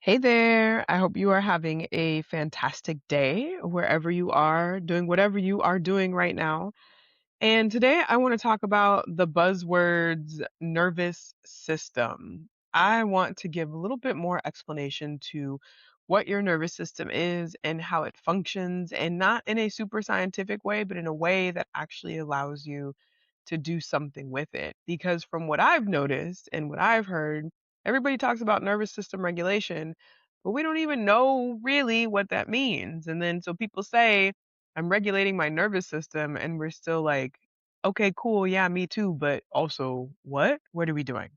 Hey there. I hope you are having a fantastic day wherever you are, doing whatever you are doing right now. And today I want to talk about the buzzwords nervous system. I want to give a little bit more explanation to what your nervous system is and how it functions, and not in a super scientific way, but in a way that actually allows you to do something with it. Because from what I've noticed and what I've heard, everybody talks about nervous system regulation, but we don't even know really what that means. And then so people say, I'm regulating my nervous system, and we're still like, okay, cool, yeah, me too, but also what? What are we doing?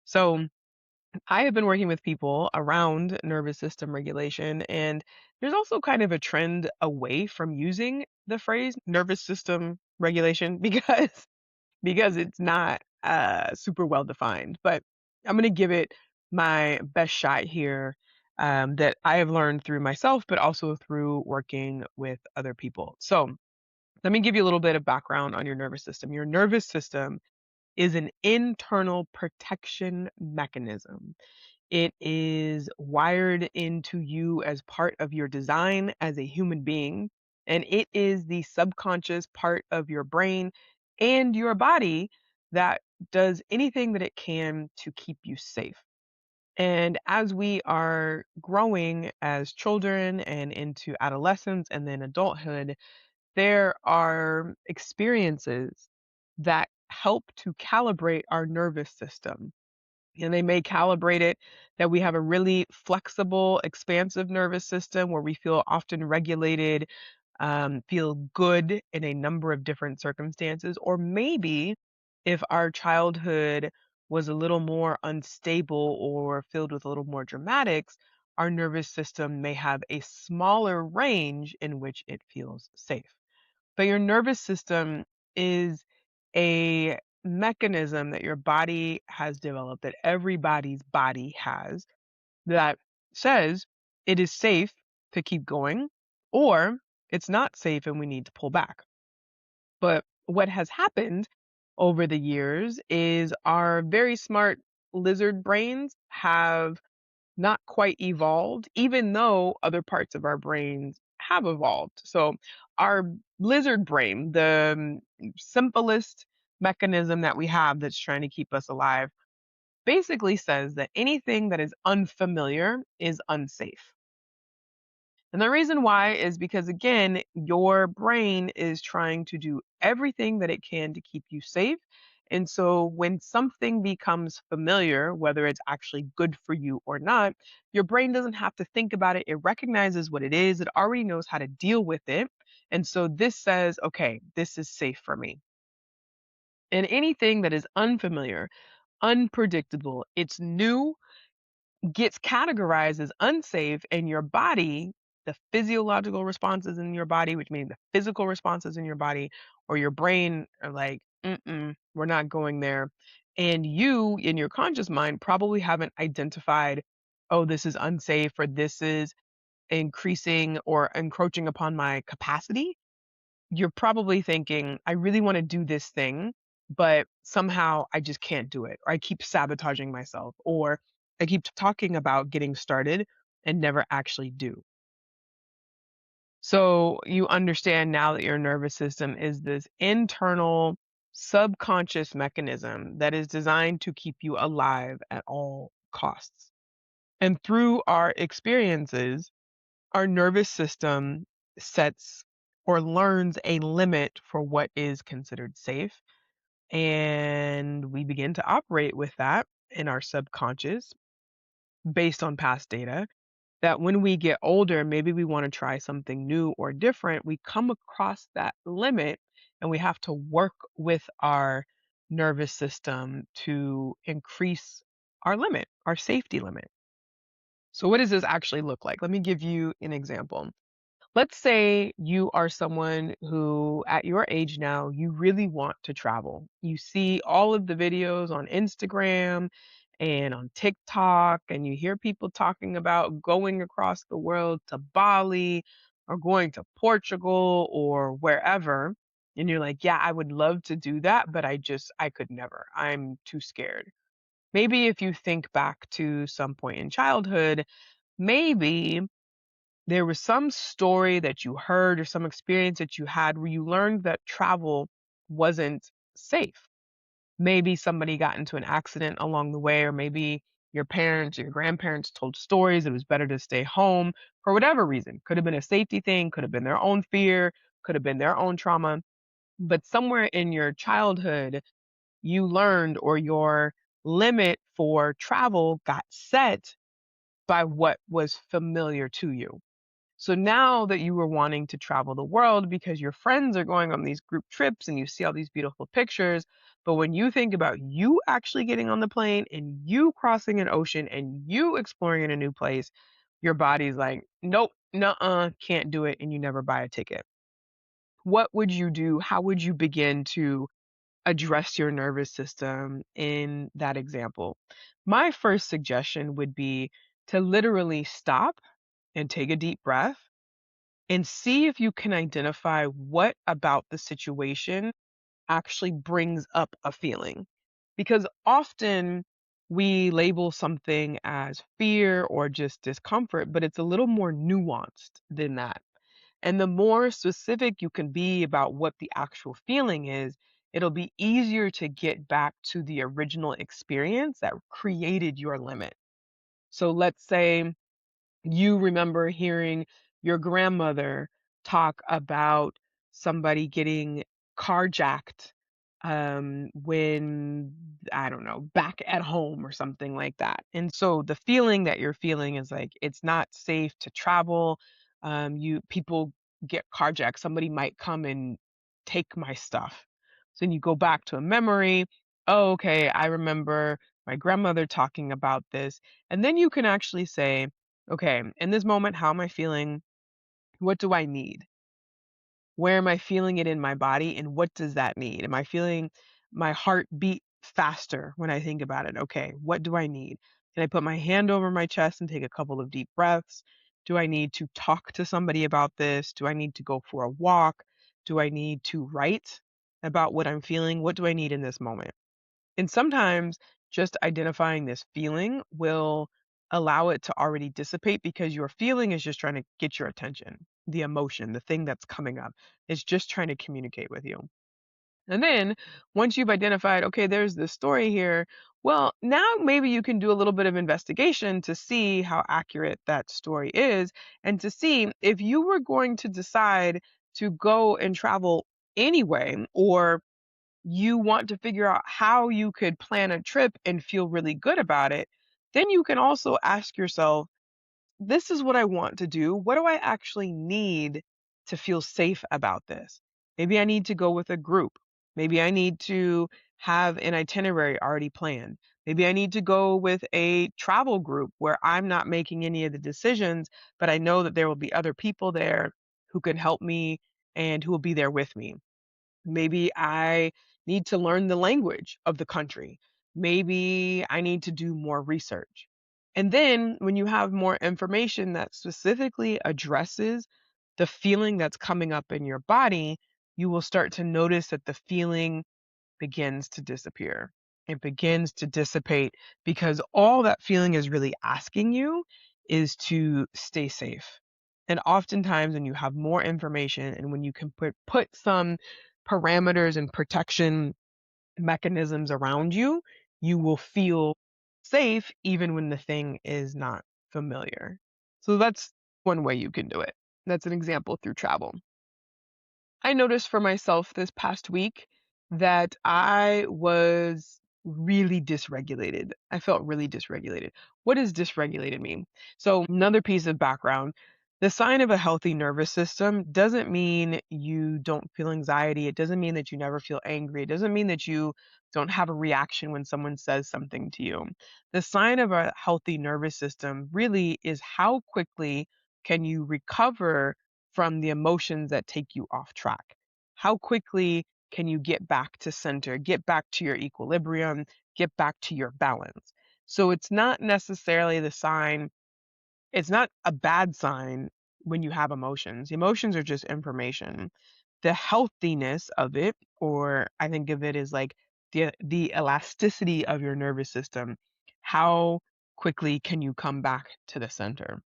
So I have been working with people around nervous system regulation, and there's also kind of a trend away from using the phrase nervous system regulation because it's not super well defined. But I'm going to give it my best shot here, that I have learned through myself, but also through working with other people. So let me give you a little bit of background on your nervous system. Your nervous system is an internal protection mechanism. It is wired into you as part of your design as a human being, and it is the subconscious part of your brain and your body that does anything that it can to keep you safe. And as we are growing as children and into adolescence and then adulthood, there are experiences that help to calibrate our nervous system. And they may calibrate it that we have a really flexible, expansive nervous system where we feel often regulated, feel good in a number of different circumstances. Or maybe if our childhood was a little more unstable or filled with a little more dramatics, our nervous system may have a smaller range in which it feels safe. But your nervous system is a mechanism that your body has developed, that everybody's body has, that says it is safe to keep going, or it's not safe and we need to pull back. But what has happened over the years is our very smart lizard brains have not quite evolved, even though other parts of our brains have evolved. So, our lizard brain, the simplest mechanism that we have that's trying to keep us alive, basically says that anything that is unfamiliar is unsafe. And the reason why is because, again, your brain is trying to do everything that it can to keep you safe. And so when something becomes familiar, whether it's actually good for you or not, your brain doesn't have to think about it. It recognizes what it is, it already knows how to deal with it. And so this says, okay, this is safe for me. And anything that is unfamiliar, unpredictable, it's new, gets categorized as unsafe, and your body, the physiological responses in your body, which means the physical responses in your body or your brain are like, mm-mm, we're not going there. And you, in your conscious mind, probably haven't identified, oh, this is unsafe or this is increasing or encroaching upon my capacity. You're probably thinking, I really want to do this thing, but somehow I just can't do it, or I keep sabotaging myself, or I keep talking about getting started and never actually do. So you understand now that your nervous system is this internal subconscious mechanism that is designed to keep you alive at all costs. And through our experiences, our nervous system sets or learns a limit for what is considered safe. And we begin to operate with that in our subconscious based on past data. That when we get older, maybe we want to try something new or different, we come across that limit and we have to work with our nervous system to increase our limit, our safety limit. So, what does this actually look like? Let me give you an example. Let's say you are someone who, at your age now, you really want to travel. You see all of the videos on Instagram and on TikTok, and you hear people talking about going across the world to Bali or going to Portugal or wherever. And you're like, yeah, I would love to do that, but I could never. I'm too scared. Maybe if you think back to some point in childhood, Maybe there was some story that you heard or some experience that you had where you learned that travel wasn't safe. Maybe somebody got into an accident along the way, or maybe your parents or your grandparents told stories it was better to stay home for whatever reason. Could have been a safety thing, could have been their own fear, could have been their own trauma. But somewhere in your childhood, you learned or your limit for travel got set by what was familiar to you. So now that you were wanting to travel the world because your friends are going on these group trips and you see all these beautiful pictures, but when you think about you actually getting on the plane and you crossing an ocean and you exploring in a new place, your body's like, nope, nuh-uh, can't do it, and you never buy a ticket. What would you do? How would you begin to address your nervous system in that example? My first suggestion would be to literally stop and take a deep breath and see if you can identify what about the situation actually brings up a feeling. Because often we label something as fear or just discomfort, but it's a little more nuanced than that. And the more specific you can be about what the actual feeling is, it'll be easier to get back to the original experience that created your limit. So let's say you remember hearing your grandmother talk about somebody getting carjacked when, I don't know, back at home or something like that. And so the feeling that you're feeling is like it's not safe to travel. You people get carjacked. Somebody might come and take my stuff. So then you go back to a memory. Oh, okay, I remember my grandmother talking about this. And then you can actually say, okay, in this moment, how am I feeling? What do I need? Where am I feeling it in my body? And what does that need? Am I feeling my heart beat faster when I think about it? Okay, what do I need? Can I put my hand over my chest and take a couple of deep breaths? Do I need to talk to somebody about this? Do I need to go for a walk? Do I need to write about what I'm feeling? What do I need in this moment? And sometimes just identifying this feeling will allow it to already dissipate because your feeling is just trying to get your attention. The emotion, the thing that's coming up, is just trying to communicate with you. And then once you've identified, okay, there's this story here, well, now maybe you can do a little bit of investigation to see how accurate that story is and to see if you were going to decide to go and travel anyway, or you want to figure out how you could plan a trip and feel really good about it, then you can also ask yourself, this is what I want to do. What do I actually need to feel safe about this? Maybe I need to go with a group. Maybe I need to have an itinerary already planned. Maybe I need to go with a travel group where I'm not making any of the decisions, but I know that there will be other people there who can help me and who will be there with me. Maybe I need to learn the language of the country. Maybe I need to do more research. And then when you have more information that specifically addresses the feeling that's coming up in your body, you will start to notice that the feeling begins to disappear. It begins to dissipate because all that feeling is really asking you is to stay safe. And oftentimes, when you have more information and when you can put some parameters and protection mechanisms around you, you will feel safe even when the thing is not familiar. So that's one way you can do it. That's an example through travel. I noticed for myself this past week that I was really dysregulated. I felt really dysregulated. What does dysregulated mean? So, another piece of background, the sign of a healthy nervous system doesn't mean you don't feel anxiety. It doesn't mean that you never feel angry. It doesn't mean that you don't have a reaction when someone says something to you. The sign of a healthy nervous system really is how quickly can you recover from the emotions that take you off track? How quickly can you get back to center, get back to your equilibrium, get back to your balance? So it's not necessarily the sign, it's not a bad sign when you have emotions. Emotions are just information. The healthiness of it, or I think of it as like the elasticity of your nervous system. How quickly can you come back to the center?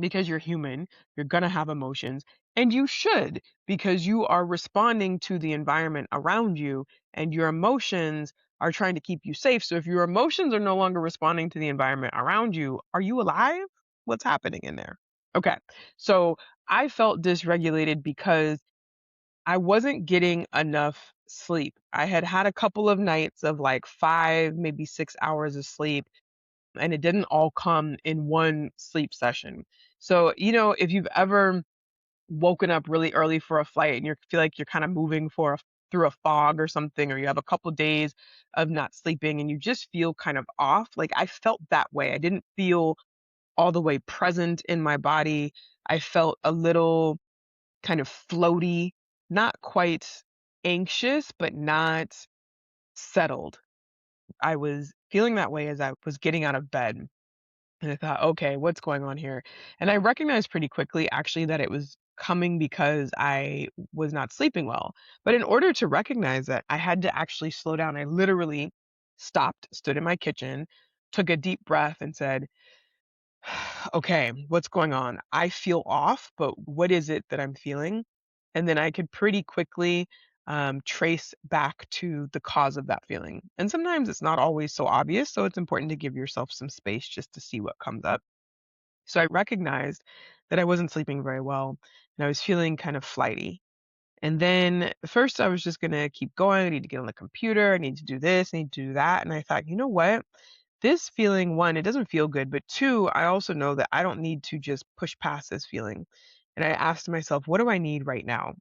because you're human, you're going to have emotions, and you should because you are responding to the environment around you, and your emotions are trying to keep you safe. So if your emotions are no longer responding to the environment around you, are you alive? What's happening in there? Okay. So I felt dysregulated because I wasn't getting enough sleep. I had had a couple of nights of like 5, maybe 6 hours of sleep, and it didn't all come in one sleep session. So, if you've ever woken up really early for a flight and you feel like you're kind of moving through a fog or something, or you have a couple days of not sleeping and you just feel kind of off, like I felt that way. I didn't feel all the way present in my body. I felt a little kind of floaty, not quite anxious, but not settled. I was feeling that way as I was getting out of bed. And I thought, okay, what's going on here? And I recognized pretty quickly actually that it was coming because I was not sleeping well. But in order to recognize that, I had to actually slow down. I literally stopped, stood in my kitchen, took a deep breath, and said, okay, what's going on? I feel off, but what is it that I'm feeling? And then I could pretty quickly trace back to the cause of that feeling. And sometimes it's not always so obvious. So it's important to give yourself some space just to see what comes up. So I recognized that I wasn't sleeping very well and I was feeling kind of flighty. And then at first I was just going to keep going. I need to get on the computer. I need to do this. I need to do that. And I thought, you know what? This feeling, one, it doesn't feel good. But two, I also know that I don't need to just push past this feeling. And I asked myself, what do I need right now?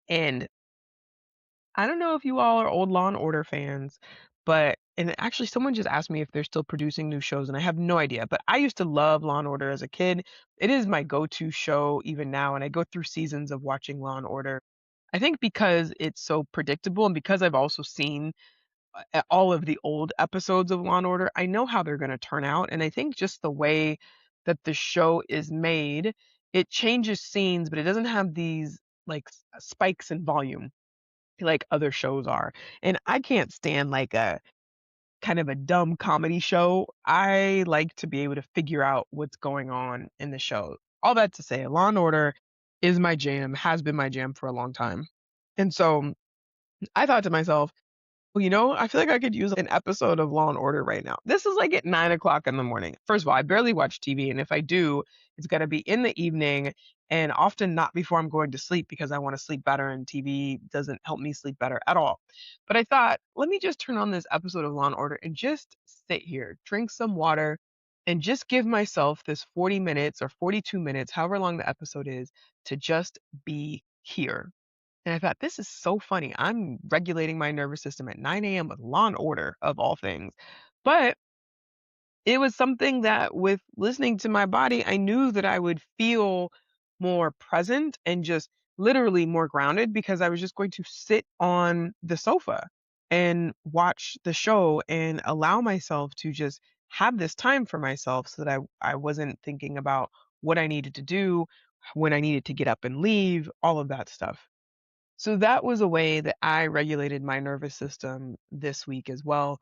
And I don't know if you all are old Law and Order fans, and actually someone just asked me if they're still producing new shows and I have no idea, but I used to love Law and Order as a kid. It is my go-to show even now, and I go through seasons of watching Law and Order. I think because it's so predictable and because I've also seen all of the old episodes of Law and Order, I know how they're going to turn out, and I think just the way that the show is made, it changes scenes, but it doesn't have these like spikes in volume like other shows are. And I can't stand like a kind of a dumb comedy show. I like to be able to figure out what's going on in the show. All that to say, Law and Order is my jam, has been my jam for a long time. And so I thought to myself, well, I feel like I could use an episode of Law and Order right now. This is like at 9 o'clock in the morning. First of all, I barely watch TV, and if I do, it's gonna be in the evening and often not before I'm going to sleep because I want to sleep better, and TV doesn't help me sleep better at all. But I thought, let me just turn on this episode of Law and Order and just sit here, drink some water, and just give myself this 40 minutes or 42 minutes, however long the episode is, to just be here. And I thought, this is so funny. I'm regulating my nervous system at 9 a.m. with Law and Order, of all things. But it was something that, with listening to my body, I knew that I would feel more present and just literally more grounded because I was just going to sit on the sofa and watch the show and allow myself to just have this time for myself so that I wasn't thinking about what I needed to do, when I needed to get up and leave, all of that stuff. So that was a way that I regulated my nervous system this week as well.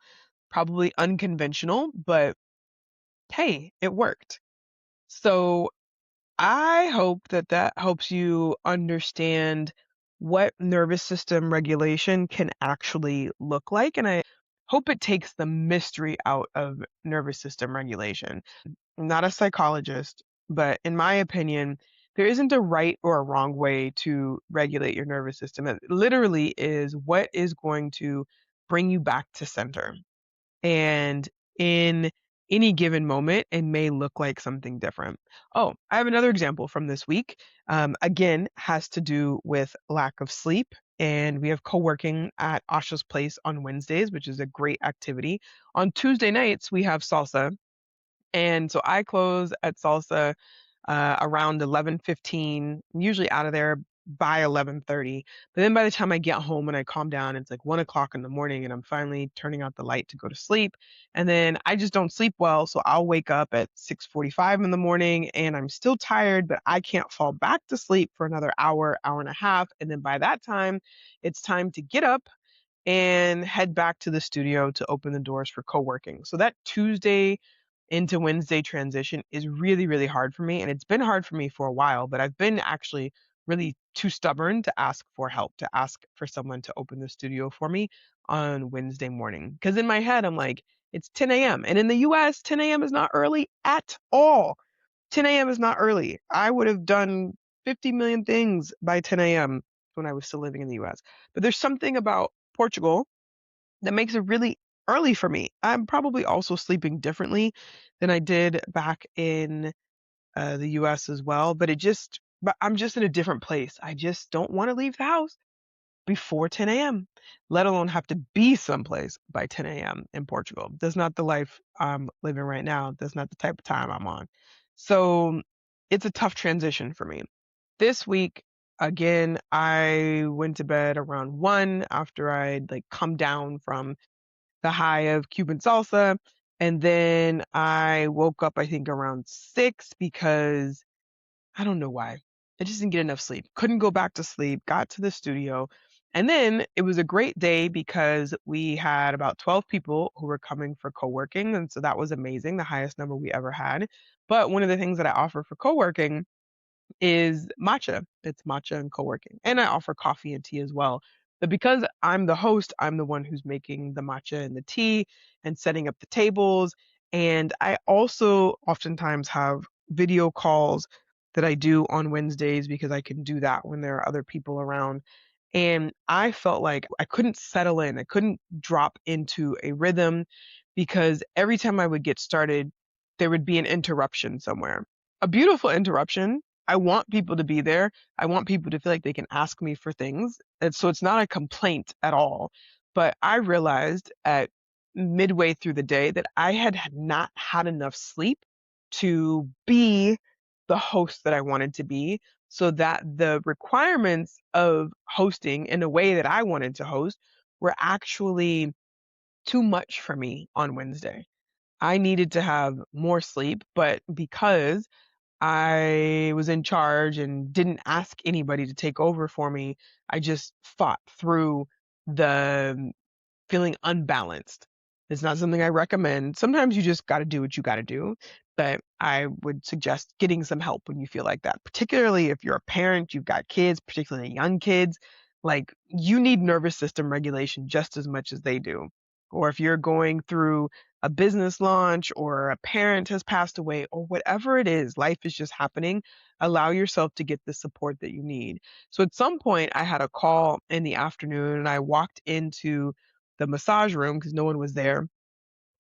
Probably unconventional, but hey, it worked. So I hope that that helps you understand what nervous system regulation can actually look like. And I hope it takes the mystery out of nervous system regulation. I'm not a psychologist, but in my opinion, there isn't a right or a wrong way to regulate your nervous system. It literally is what is going to bring you back to center. And in any given moment, it may look like something different. Oh, I have another example from this week. Again, has to do with lack of sleep. And we have co-working at Asha's place on Wednesdays, which is a great activity. On Tuesday nights, we have salsa, and so I close at salsa around 11:15. I'm usually out of there by 11:30. But then by the time I get home and I calm down, it's like 1 o'clock in the morning and I'm finally turning out the light to go to sleep. And then I just don't sleep well. So I'll wake up at 6:45 in the morning and I'm still tired, but I can't fall back to sleep for another hour, hour and a half. And then by that time, it's time to get up and head back to the studio to open the doors for co-working. So that Tuesday into Wednesday transition is really, really hard for me. And it's been hard for me for a while, but I've been actually really too stubborn to ask for help, to ask for someone to open the studio for me on Wednesday morning. Because in my head, I'm like, it's 10 a.m. And in the US, 10 a.m. is not early at all. 10 a.m. is not early. I would have done 50 million things by 10 a.m. when I was still living in the US. But there's something about Portugal that makes it really early for me. I'm probably also sleeping differently than I did back in the US as well, but I'm just in a different place. I just don't want to leave the house before 10 a.m., let alone have to be someplace by 10 a.m. in Portugal. That's not the life I'm living right now. That's not the type of time I'm on. So it's a tough transition for me. This week, again, I went to bed around 1 after I'd like come down from the high of Cuban salsa. And then I woke up, I think, around 6 because I don't know why. I just didn't get enough sleep. Couldn't go back to sleep, got to the studio. And then it was a great day because we had about 12 people who were coming for co-working. And so that was amazing, the highest number we ever had. But one of the things that I offer for co-working is matcha. It's matcha and co-working. And I offer coffee and tea as well. But because I'm the host, I'm the one who's making the matcha and the tea and setting up the tables. And I also oftentimes have video calls that I do on Wednesdays because I can do that when there are other people around. And I felt like I couldn't settle in. I couldn't drop into a rhythm because every time I would get started, there would be an interruption somewhere. A beautiful interruption. I want people to be there. I want people to feel like they can ask me for things. And so it's not a complaint at all. But I realized at midway through the day that I had not had enough sleep to be the host that I wanted to be, so that the requirements of hosting in a way that I wanted to host were actually too much for me on Wednesday. I needed to have more sleep, but because I was in charge and didn't ask anybody to take over for me, I just fought through the feeling unbalanced. It's not something I recommend. Sometimes you just got to do what you got to do. But I would suggest getting some help when you feel like that, particularly if you're a parent, you've got kids, particularly young kids. Like you need nervous system regulation just as much as they do. Or if you're going through a business launch or a parent has passed away or whatever it is, life is just happening. Allow yourself to get the support that you need. So at some point, I had a call in the afternoon and I walked into the massage room because no one was there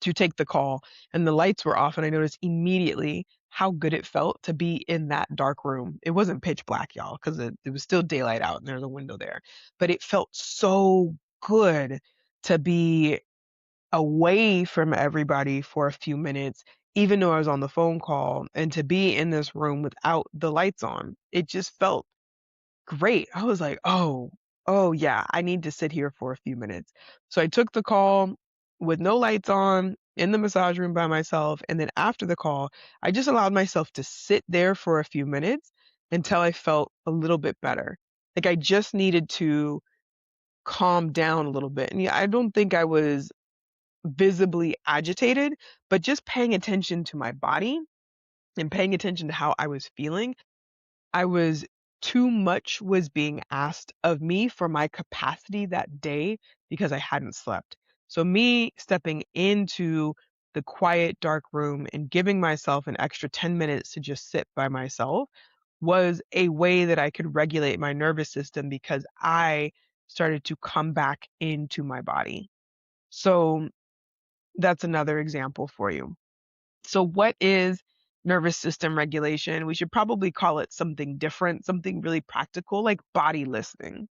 to take the call and the lights were off and I noticed immediately how good it felt to be in that dark room. It wasn't pitch black, y'all, because it was still daylight out and there's a window there. But it felt so good to be away from everybody for a few minutes, even though I was on the phone call, and to be in this room without the lights on. It just felt great. I was like, oh yeah, I need to sit here for a few minutes. So I took the call with no lights on in the massage room by myself. And then after the call, I just allowed myself to sit there for a few minutes until I felt a little bit better. Like I just needed to calm down a little bit. And yeah, I don't think I was visibly agitated, but just paying attention to my body and paying attention to how I was feeling. I was Too much was being asked of me for my capacity that day because I hadn't slept. So me stepping into the quiet dark room and giving myself an extra 10 minutes to just sit by myself was a way that I could regulate my nervous system because I started to come back into my body. So that's another example for you. So, what is nervous system regulation? We should probably call it something different, something really practical, like body listening.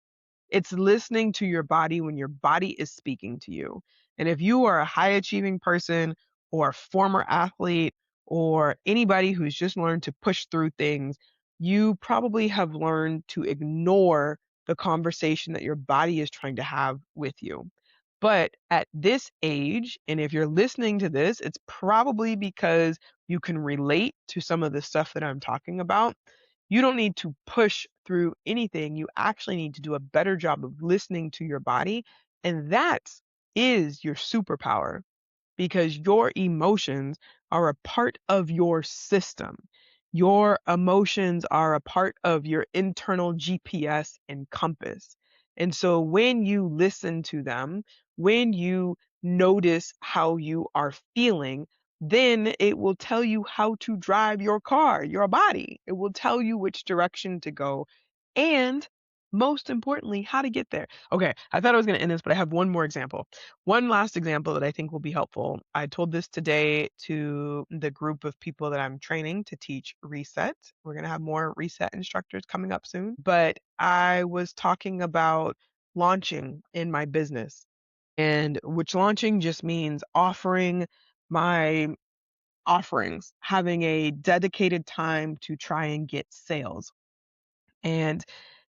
It's listening to your body when your body is speaking to you. And if you are a high achieving person or a former athlete or anybody who's just learned to push through things, you probably have learned to ignore the conversation that your body is trying to have with you. But at this age, and if you're listening to this, it's probably because you can relate to some of the stuff that I'm talking about. You don't need to push through anything. You actually need to do a better job of listening to your body. And that is your superpower because your emotions are a part of your system. Your emotions are a part of your internal GPS and compass. And so when you listen to them, when you notice how you are feeling, then it will tell you how to drive your car, your body. It will tell you which direction to go. And most importantly, how to get there. Okay, I thought I was going to end this, but I have one more example. One last example that I think will be helpful. I told this today to the group of people that I'm training to teach reset. We're going to have more reset instructors coming up soon, but I was talking about launching in my business, and which launching just means offering my offerings, having a dedicated time to try and get sales. And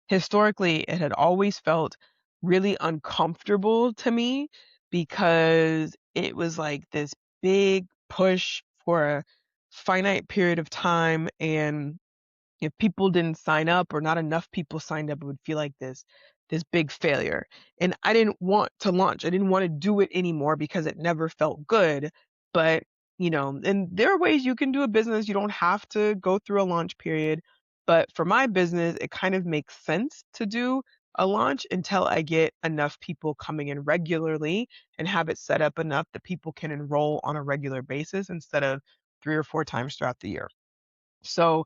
historically, it had always felt really uncomfortable to me because it was like this big push for a finite period of time. And if people didn't sign up or not enough people signed up, it would feel like this big failure. And I didn't want to launch. I didn't want to do it anymore because it never felt good. But, and there are ways you can do a business. You don't have to go through a launch period. But for my business, it kind of makes sense to do a launch until I get enough people coming in regularly and have it set up enough that people can enroll on a regular basis instead of 3 or 4 times throughout the year. So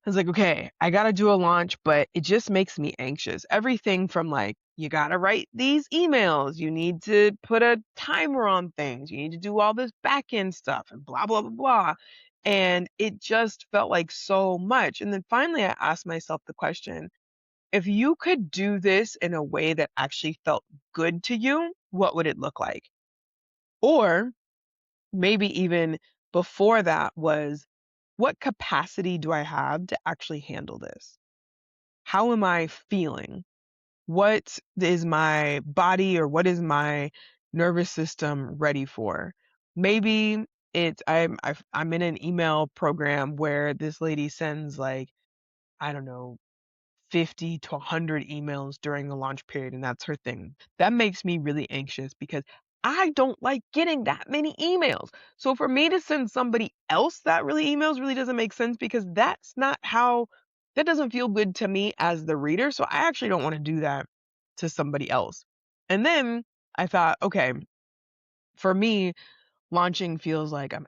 I was like, okay, I got to do a launch, but it just makes me anxious. Everything from like, you got to write these emails, you need to put a timer on things, you need to do all this back end stuff and blah, blah, blah, blah. And it just felt like so much. And then finally, I asked myself the question, if you could do this in a way that actually felt good to you, what would it look like? Or maybe even before that was, what capacity do I have to actually handle this? How am I feeling? What is my body or what is my nervous system ready for? Maybe I'm in an email program where this lady sends like, I don't know, 50 to 100 emails during the launch period, and that's her thing. That makes me really anxious because I don't like getting that many emails. So for me to send somebody else that really emails really doesn't make sense because that doesn't feel good to me as the reader. So I actually don't want to do that to somebody else. And then I thought, okay, for me, launching feels like I'm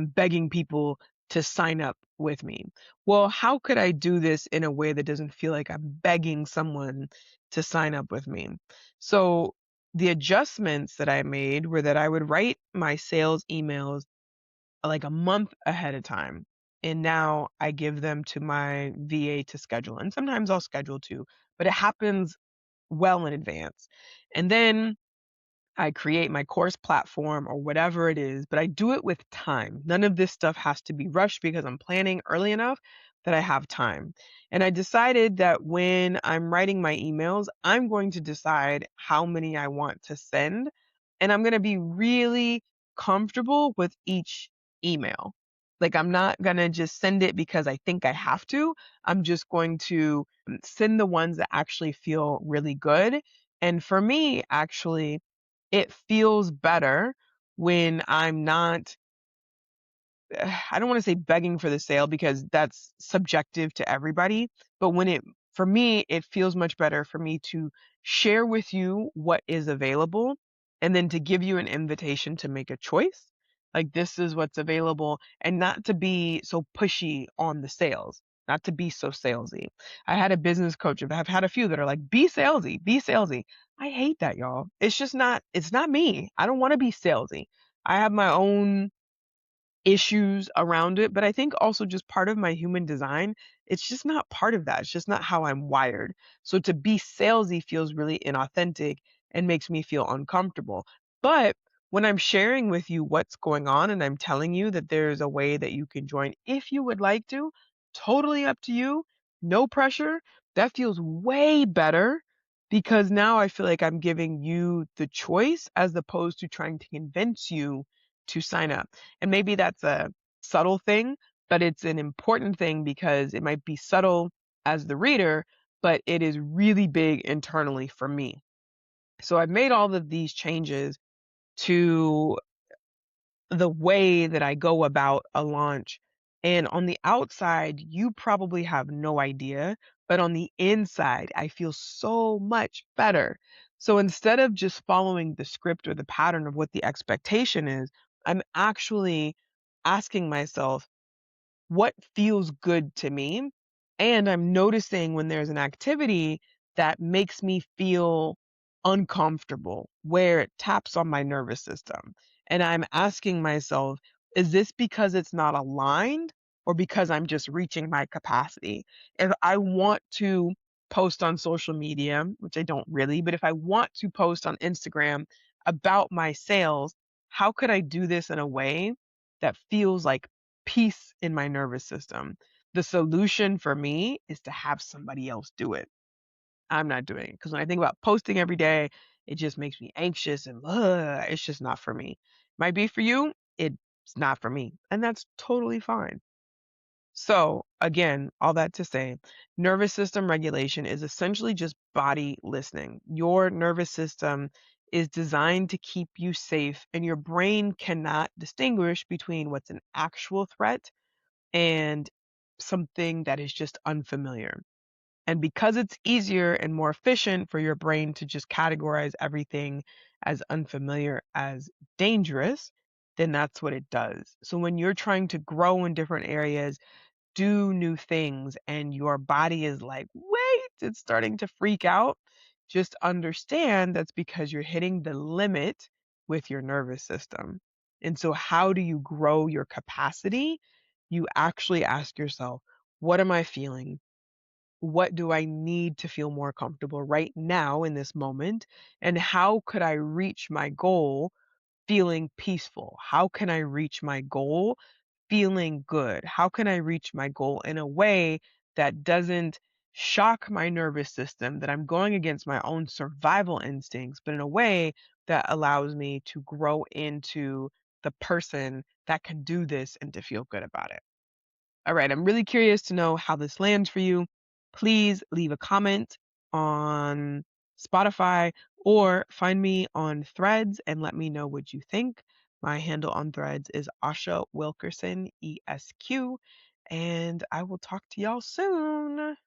begging people to sign up with me. Well, how could I do this in a way that doesn't feel like I'm begging someone to sign up with me? So the adjustments that I made were that I would write my sales emails like a month ahead of time. And now I give them to my VA to schedule. And sometimes I'll schedule too, but it happens well in advance. And then I create my course platform or whatever it is, but I do it with time. None of this stuff has to be rushed because I'm planning early enough that I have time. And I decided that when I'm writing my emails, I'm going to decide how many I want to send. And I'm going to be really comfortable with each email. Like, I'm not going to just send it because I think I have to. I'm just going to send the ones that actually feel really good. And for me, actually, it feels better when I'm not I don't want to say begging for the sale because that's subjective to everybody, but for me, it feels much better for me to share with you what is available and then to give you an invitation to make a choice. Like, this is what's available, and not to be so pushy on the sales, not to be so salesy. I had a business coach, I've had a few that are like, be salesy, be salesy. I hate that, y'all. It's not me. I don't want to be salesy. I have my own issues around it, but I think also just part of my human design, it's just not part of that. It's just not how I'm wired. So to be salesy feels really inauthentic and makes me feel uncomfortable. But when I'm sharing with you what's going on and I'm telling you that there's a way that you can join if you would like to, totally up to you, no pressure, that feels way better because now I feel like I'm giving you the choice as opposed to trying to convince you to sign up. And maybe that's a subtle thing, but it's an important thing because it might be subtle as the reader, but it is really big internally for me. So I've made all of these changes to the way that I go about a launch. And on the outside, you probably have no idea, but on the inside, I feel so much better. So instead of just following the script or the pattern of what the expectation is, I'm actually asking myself, what feels good to me. And I'm noticing when there's an activity that makes me feel uncomfortable, where it taps on my nervous system. And I'm asking myself, is this because it's not aligned or because I'm just reaching my capacity? If I want to post on social media, which I don't really, but if I want to post on Instagram about my sales, how could I do this in a way that feels like peace in my nervous system? The solution for me is to have somebody else do it. I'm not doing it because when I think about posting every day, it just makes me anxious and it's just not for me. Might be for you, it's not for me. And that's totally fine. So, again, all that to say, nervous system regulation is essentially just body listening. Your nervous system is designed to keep you safe, and your brain cannot distinguish between what's an actual threat and something that is just unfamiliar. And because it's easier and more efficient for your brain to just categorize everything as unfamiliar as dangerous, then that's what it does. So when you're trying to grow in different areas, do new things, and your body is like, wait, it's starting to freak out, just understand that's because you're hitting the limit with your nervous system. And so, how do you grow your capacity? You actually ask yourself, what am I feeling? What do I need to feel more comfortable right now in this moment? And how could I reach my goal feeling peaceful? How can I reach my goal feeling good? How can I reach my goal in a way that doesn't shock my nervous system, that I'm going against my own survival instincts, but in a way that allows me to grow into the person that can do this and to feel good about it? All right, I'm really curious to know how this lands for you. Please leave a comment on Spotify or find me on Threads and let me know what you think. My handle on Threads is Asha Wilkerson, ESQ, and I will talk to y'all soon.